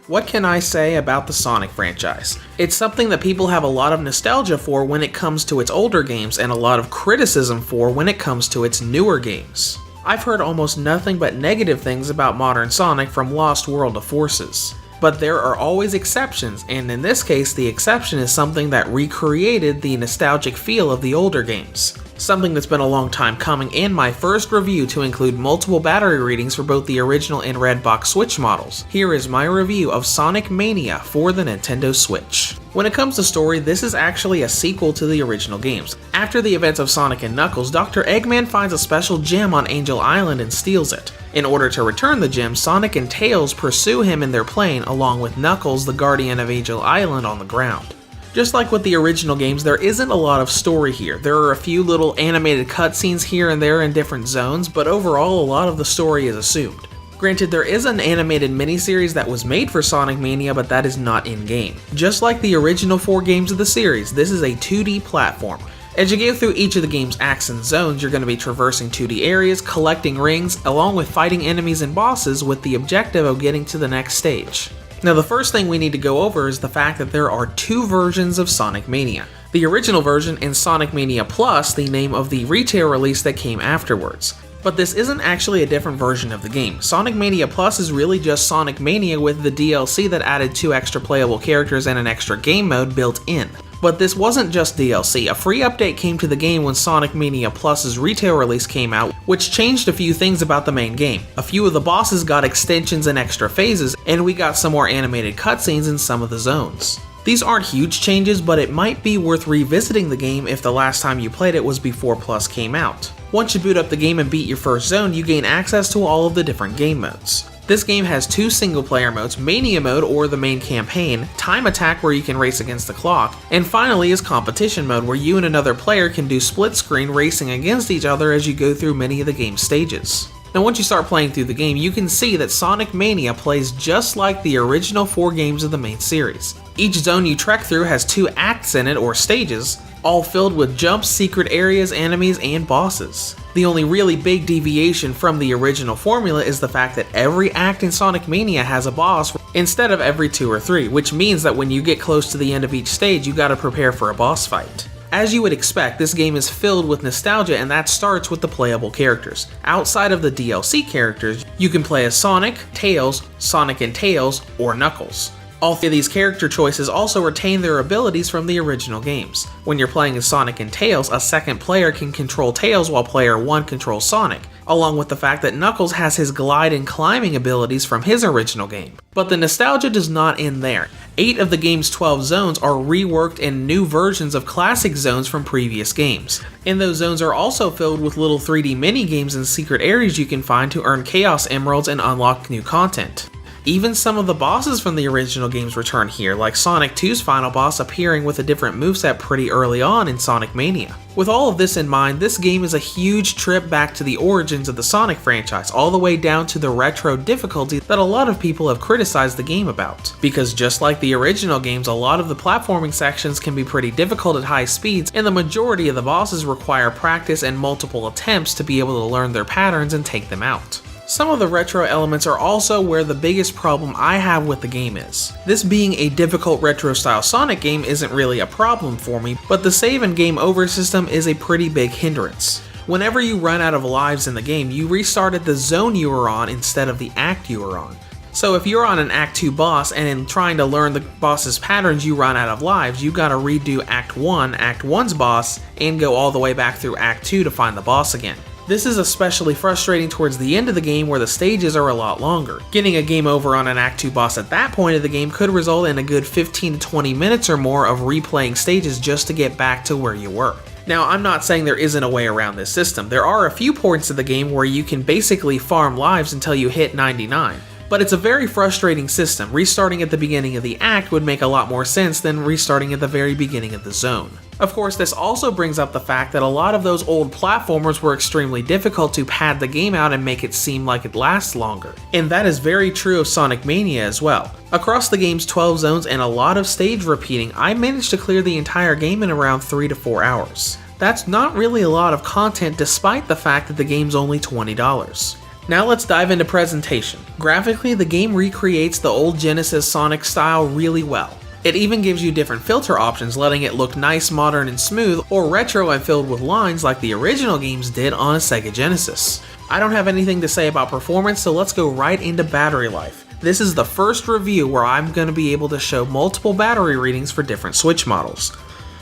What can I say about the Sonic franchise? It's something that people have a lot of nostalgia for when it comes to its older games and a lot of criticism for when it comes to its newer games. I've heard almost nothing but negative things about modern Sonic from Lost World to Forces. But there are always exceptions, and in this case the exception is something that recreated the nostalgic feel of the older games. Something that's been a long time coming, and my first review to include multiple battery readings for both the original and red box Switch models. Here is my review of Sonic Mania for the Nintendo Switch. When it comes to story, this is actually a sequel to the original games. After the events of Sonic and Knuckles, Dr. Eggman finds a special gem on Angel Island and steals it. In order to return the gem, Sonic and Tails pursue him in their plane, along with Knuckles, the guardian of Angel Island, on the ground. Just like with the original games, there isn't a lot of story here. There are a few little animated cutscenes here and there in different zones, but overall a lot of the story is assumed. Granted, there is an animated miniseries that was made for Sonic Mania, but that is not in-game. Just like the original 4 games of the series, this is a 2D platform. As you go through each of the game's acts and zones, you're going to be traversing 2D areas, collecting rings, along with fighting enemies and bosses with the objective of getting to the next stage. Now the first thing we need to go over is the fact that there are 2 versions of Sonic Mania. The original version and Sonic Mania Plus, the name of the retail release that came afterwards. But this isn't actually a different version of the game. Sonic Mania Plus is really just Sonic Mania with the DLC that added 2 extra playable characters and an extra game mode built in. But this wasn't just DLC. A free update came to the game when Sonic Mania Plus's retail release came out, which changed a few things about the main game. A few of the bosses got extensions and extra phases, and we got some more animated cutscenes in some of the zones. These aren't huge changes, but it might be worth revisiting the game if the last time you played it was before Plus came out. Once you boot up the game and beat your first zone, you gain access to all of the different game modes. This game has 2 single-player modes, Mania mode or the main campaign, Time Attack where you can race against the clock, and finally is Competition mode where you and another player can do split-screen racing against each other as you go through many of the game's stages. Now once you start playing through the game, you can see that Sonic Mania plays just like the original 4 games of the main series. Each zone you trek through has 2 acts in it, or stages, all filled with jumps, secret areas, enemies, and bosses. The only really big deviation from the original formula is the fact that every act in Sonic Mania has a boss instead of every 2 or 3, which means that when you get close to the end of each stage, you gotta prepare for a boss fight. As you would expect, this game is filled with nostalgia, and that starts with the playable characters. Outside of the DLC characters, you can play as Sonic, Tails, Sonic and Tails, or Knuckles. All 3 of these character choices also retain their abilities from the original games. When you're playing as Sonic and Tails, a second player can control Tails while player 1 controls Sonic, along with the fact that Knuckles has his glide and climbing abilities from his original game. But the nostalgia does not end there. 8 of the game's 12 zones are reworked in new versions of classic zones from previous games. And those zones are also filled with little 3D mini-games and secret areas you can find to earn Chaos Emeralds and unlock new content. Even some of the bosses from the original games return here, like Sonic 2's final boss appearing with a different moveset pretty early on in Sonic Mania. With all of this in mind, this game is a huge trip back to the origins of the Sonic franchise, all the way down to the retro difficulty that a lot of people have criticized the game about. Because just like the original games, a lot of the platforming sections can be pretty difficult at high speeds, and the majority of the bosses require practice and multiple attempts to be able to learn their patterns and take them out. Some of the retro elements are also where the biggest problem I have with the game is. This being a difficult retro style Sonic game isn't really a problem for me, but the save and game over system is a pretty big hindrance. Whenever you run out of lives in the game, you restart at the zone you were on instead of the act you were on. So if you're on an Act 2 boss and in trying to learn the boss's patterns you run out of lives, you gotta redo Act 1, Act 1's boss, and go all the way back through Act 2 to find the boss again. This is especially frustrating towards the end of the game where the stages are a lot longer. Getting a game over on an Act 2 boss at that point of the game could result in a good 15 to 20 minutes or more of replaying stages just to get back to where you were. Now, I'm not saying there isn't a way around this system. There are a few points of the game where you can basically farm lives until you hit 99. But it's a very frustrating system. Restarting at the beginning of the act would make a lot more sense than restarting at the very beginning of the zone. Of course, this also brings up the fact that a lot of those old platformers were extremely difficult to pad the game out and make it seem like it lasts longer. And that is very true of Sonic Mania as well. Across the game's 12 zones and a lot of stage repeating, I managed to clear the entire game in around 3 to 4 hours. That's not really a lot of content despite the fact that the game's only $20. Now let's dive into presentation. Graphically, the game recreates the old Genesis Sonic style really well. It even gives you different filter options, letting it look nice, modern, and smooth, or retro and filled with lines like the original games did on a Sega Genesis. I don't have anything to say about performance, so let's go right into battery life. This is the first review where I'm going to be able to show multiple battery readings for different Switch models.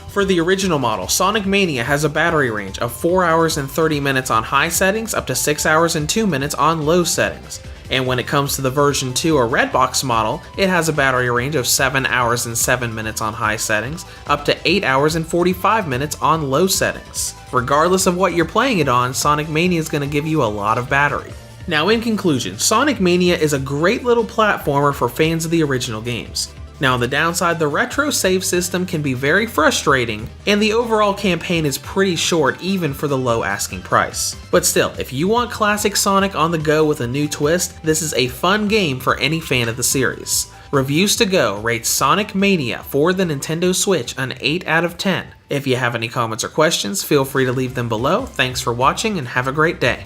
For the original model, Sonic Mania has a battery range of 4 hours and 30 minutes on high settings up to 6 hours and 2 minutes on low settings. And when it comes to the version 2 or Redbox model, it has a battery range of 7 hours and 7 minutes on high settings, up to 8 hours and 45 minutes on low settings. Regardless of what you're playing it on, Sonic Mania is going to give you a lot of battery. Now in conclusion, Sonic Mania is a great little platformer for fans of the original games. Now on the downside, the retro save system can be very frustrating, and the overall campaign is pretty short even for the low asking price. But still, if you want classic Sonic on the go with a new twist, this is a fun game for any fan of the series. Reviews to Go rates Sonic Mania for the Nintendo Switch an 8 out of 10. If you have any comments or questions, feel free to leave them below. Thanks for watching and have a great day.